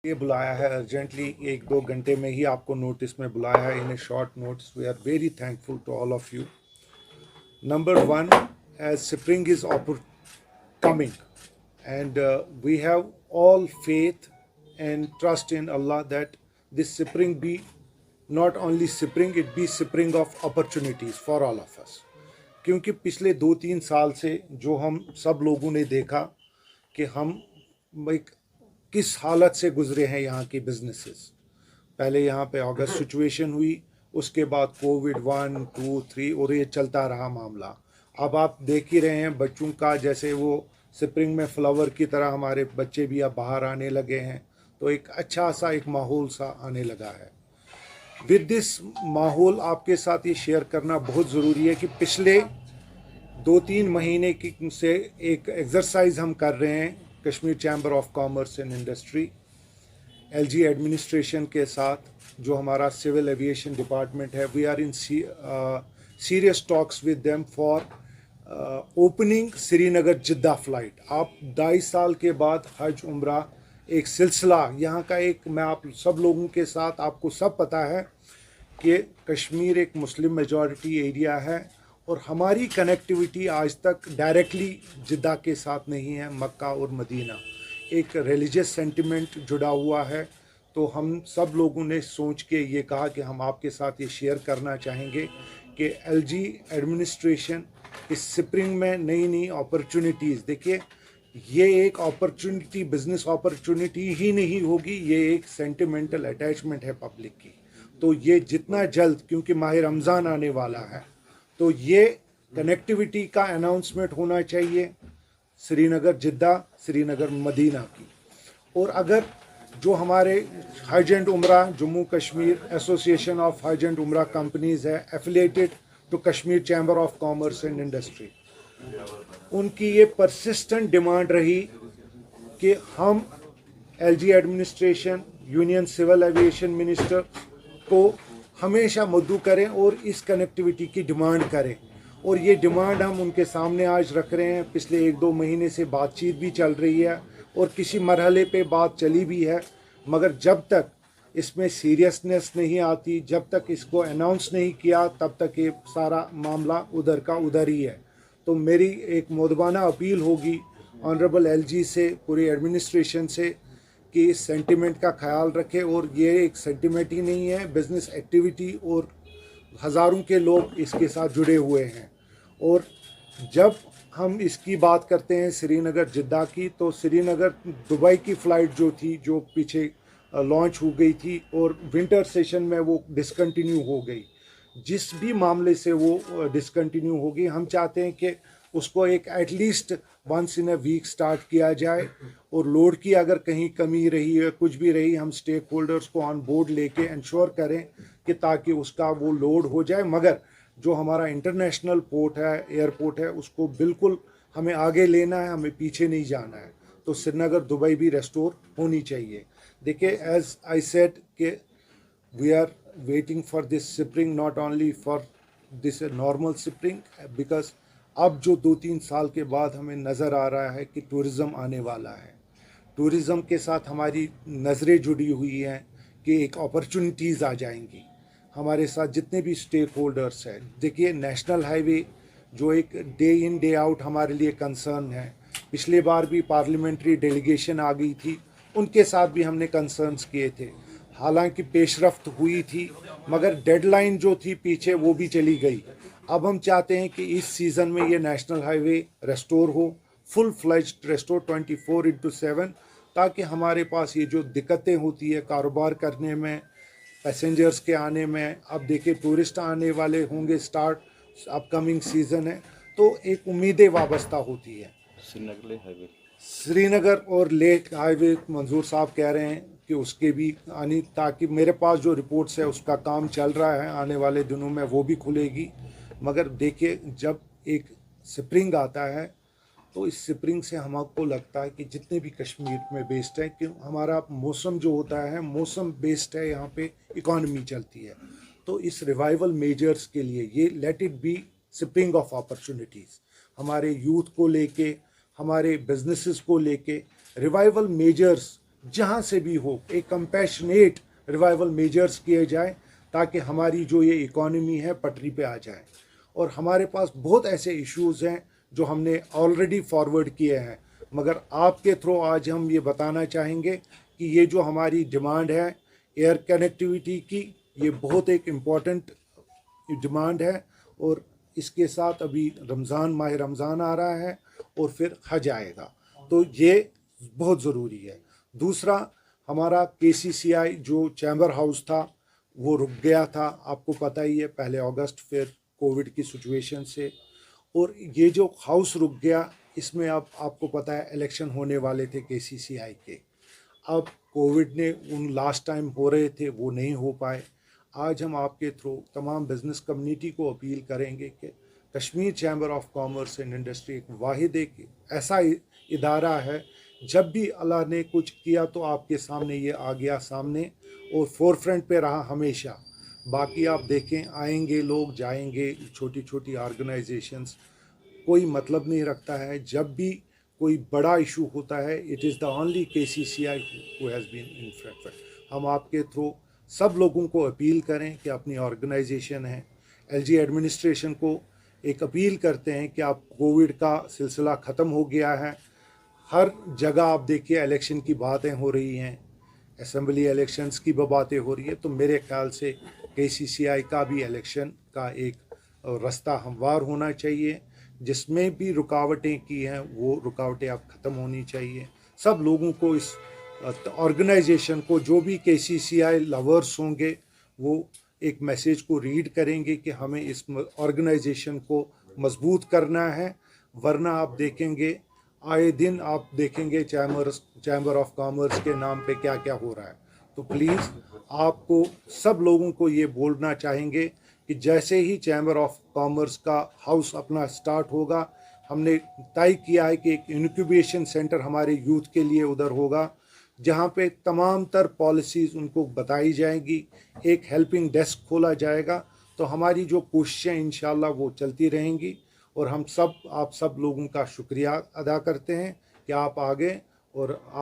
ये बुलाया है अर्जेंटली, एक दो घंटे में ही आपको नोटिस में बुलाया है in a short notice. We are very thankful to all of you. Number one, as spring is coming, and we have all faith and trust in Allah that this spring be not only spring, it be spring of opportunities for all of us. क्योंकि पिछले 2-3 साल से जो हम सब लोगों ने देखा कि हम एक किस हालत से गुजरे हैं यहाँ की बिजनेसेस. पहले यहाँ पे अगस्त सिचुएशन हुई, उसके बाद कोविड 1, 2, 3 और ये चलता रहा मामला. अब आप देख ही रहे हैं बच्चों का, जैसे वो स्प्रिंग में फ्लावर की तरह हमारे बच्चे भी अब बाहर आने लगे हैं, तो एक अच्छा सा एक माहौल सा आने लगा है. विद दिस माहौल आपके साथ ये शेयर करना बहुत ज़रूरी है कि पिछले 2-3 महीने की से एक एक्सरसाइज हम कर रहे हैं Kashmir chamber of commerce and industry, LG administration के साथ, जो हमारा सिविल एविएशन डिपार्टमेंट है. We are in serious talks with them for opening Srinagar Jeddah flight. आप 2.5 साल के बाद हज उम्रा एक सिलसिला यहाँ का, एक मैं आप सब लोगों के साथ, आपको सब पता है कि कश्मीर एक मुस्लिम मेजॉरिटी एरिया है और हमारी कनेक्टिविटी आज तक डायरेक्टली जिद्दा के साथ नहीं है. मक्का और मदीना एक रिलीजियस सेंटिमेंट जुड़ा हुआ है. तो हम सब लोगों ने सोच के ये कहा कि हम आपके साथ ये शेयर करना चाहेंगे कि एलजी एडमिनिस्ट्रेशन इस स्प्रिंग में नई नई अपॉर्चुनिटीज़, देखिए ये एक अपॉर्चुनिटी बिजनेस अपॉर्चुनिटी ही नहीं होगी, ये एक सेंटिमेंटल अटैचमेंट है पब्लिक की. तो ये जितना जल्द, क्योंकि माह रमज़ान आने वाला है, तो ये कनेक्टिविटी का अनाउंसमेंट होना चाहिए श्रीनगर जिद्दा, श्रीनगर मदीना की. और अगर जो हमारे Hajj and Umrah Jammu Kashmir association of Hajj and Umrah companies है affiliated to Kashmir chamber of commerce and industry, उनकी ये परसिस्टेंट डिमांड रही कि हम LG administration, union civil aviation minister को हमेशा मद्दू करें और इस कनेक्टिविटी की डिमांड करें. और ये डिमांड हम उनके सामने आज रख रहे हैं. पिछले 1-2 महीने से बातचीत भी चल रही है और किसी मरहले पे बात चली भी है, मगर जब तक इसमें सीरियसनेस नहीं आती, जब तक इसको अनाउंस नहीं किया, तब तक ये सारा मामला उधर का उधर ही है. तो मेरी एक मोदबाना अपील होगी ऑनरेबल एलजी से, पूरी एडमिनिस्ट्रेशन से, कि इस सेंटिमेंट का ख्याल रखें. और ये एक सेंटिमेंट ही नहीं है, बिज़नेस एक्टिविटी, और हज़ारों के लोग इसके साथ जुड़े हुए हैं. और जब हम इसकी बात करते हैं श्रीनगर जिद्दा की, तो श्रीनगर दुबई की फ़्लाइट जो थी, जो पीछे लॉन्च हो गई थी और विंटर सेशन में वो डिसकंटिन्यू हो गई, जिस भी मामले से वो डिसकंटिन्यू होगी, हम चाहते हैं कि उसको एक at least once in a week start किया जाए. और लोड की अगर कहीं कमी रही है, कुछ भी रही, हम स्टेक होल्डर्स को ऑन बोर्ड लेके इंश्योर करें कि ताकि उसका वो लोड हो जाए. मगर जो हमारा इंटरनेशनल पोर्ट है, एयरपोर्ट है, उसको बिल्कुल हमें आगे लेना है, हमें पीछे नहीं जाना है. तो श्रीनगर दुबई भी रेस्टोर होनी चाहिए. देखिए, एज आई सेड कि we are waiting for this spring, not only for this normal spring, because अब जो 2-3 साल के बाद हमें नज़र आ रहा है कि टूरिज़म आने वाला है. टूरिज़म के साथ हमारी नज़रें जुड़ी हुई हैं कि एक अपॉर्चुनिटीज़ आ जाएंगी हमारे साथ जितने भी स्टेक होल्डर्स हैं. देखिए, नेशनल हाईवे जो एक डे इन डे आउट हमारे लिए कंसर्न है. पिछले बार भी पार्लियामेंट्री डेलीगेशन आ गई थी, उनके साथ भी हमने कंसर्न्स किए थे. हालांकि पेशरफ्त हुई थी, मगर डेडलाइन जो थी पीछे वो भी चली गई. अब हम चाहते हैं कि इस सीज़न में ये नेशनल हाईवे रेस्टोर हो, फुल फ्लेज्ड रेस्टोर 24/7, ताकि हमारे पास ये जो दिक्कतें होती है कारोबार करने में, पैसेंजर्स के आने में, अब देखिए टूरिस्ट आने वाले होंगे, स्टार्ट अपकमिंग सीज़न है, तो एक उम्मीदें वाबस्ता होती है. श्रीनगर और लेह हाईवे मंजूर साहब कह रहे हैं कि उसके भी आनी, ताकि मेरे पास जो रिपोर्ट्स है उसका काम चल रहा है, आने वाले दिनों में वो भी खुलेगी. मगर देखिए, जब एक स्प्रिंग आता है तो इस स्प्रिंग से हमको लगता है कि जितने भी कश्मीर में बेस्ड है, कि हमारा मौसम जो होता है मौसम बेस्ड है, यहाँ पे इकॉनमी चलती है. तो इस रिवाइवल मेजर्स के लिए ये let it be spring of opportunities, हमारे यूथ को लेके, हमारे बिजनेसेस को लेके रिवाइवल मेजर्स जहाँ से भी हो एक कंपैशनेट रिवाइवल मेजर्स किए जाए ताकि हमारी जो ये इकॉनमी है पटरी पे आ जाए। और हमारे पास बहुत ऐसे इश्यूज़ हैं जो हमने ऑलरेडी फॉरवर्ड किए हैं, मगर आपके थ्रू आज हम ये बताना चाहेंगे कि ये जो हमारी डिमांड है एयर कनेक्टिविटी की, ये बहुत एक इम्पॉर्टेंट डिमांड है। और इसके साथ अभी माह रमज़ान आ रहा है और फिर हज आएगा, तो ये बहुत ज़रूरी है। दूसरा, हमारा KCCI जो चैम्बर हाउस था वो रुक गया था, आपको पता ही है, पहले अगस्त, फिर कोविड की सिचुएशन से। और ये जो हाउस रुक गया, इसमें अब आपको पता है इलेक्शन होने वाले थे KCCI के। अब कोविड ने उन लास्ट टाइम हो रहे थे वो नहीं हो पाए। आज हम आपके थ्रू तमाम बिज़नेस कम्युनिटी को अपील करेंगे कि Kashmir chamber of commerce and industry एक वाहिद एक ऐसा इदारा है, जब भी अल्लाह ने कुछ किया तो आपके सामने ये आ गया सामने और फोरफ्रंट पे रहा हमेशा। बाकी आप देखें, आएंगे लोग, जाएंगे, छोटी छोटी ऑर्गेनाइजेशंस, कोई मतलब नहीं रखता है। जब भी कोई बड़ा इशू होता है, it is the only KCCI who has been in front. हम आपके थ्रू सब लोगों को अपील करें कि अपनी ऑर्गेनाइजेशन है, LG एडमिनिस्ट्रेशन को एक अपील करते हैं कि आप कोविड का सिलसिला ख़त्म हो गया है। हर जगह आप देखिए इलेक्शन की बातें हो रही हैं, असेंबली इलेक्शंस की बातें हो रही है, तो मेरे ख्याल से KCCI का भी इलेक्शन का एक रास्ता हमवार होना चाहिए। जिसमें भी रुकावटें की हैं वो रुकावटें अब ख़त्म होनी चाहिए। सब लोगों को, इस ऑर्गेनाइजेशन को, जो भी KCCI लवर्स होंगे वो एक मैसेज को रीड करेंगे कि हमें इस ऑर्गेनाइजेशन को मजबूत करना है। वरना आप देखेंगे, आए दिन आप देखेंगे चैम्बर ऑफ कॉमर्स के नाम पे क्या क्या हो रहा है। तो प्लीज़ आपको सब लोगों को ये बोलना चाहेंगे कि जैसे ही चैम्बर ऑफ कॉमर्स का हाउस अपना स्टार्ट होगा, हमने तय किया है कि एक इनक्यूबेशन सेंटर हमारे यूथ के लिए उधर होगा, जहाँ पे तमाम तर पॉलिसीज़ उनको बताई जाएंगी, एक हेल्पिंग डेस्क खोला जाएगा। तो हमारी जो कोशिशें इंशाल्लाह वो चलती रहेंगी। और हम सब, आप सब लोगों का शुक्रिया अदा करते हैं कि आप आ गए और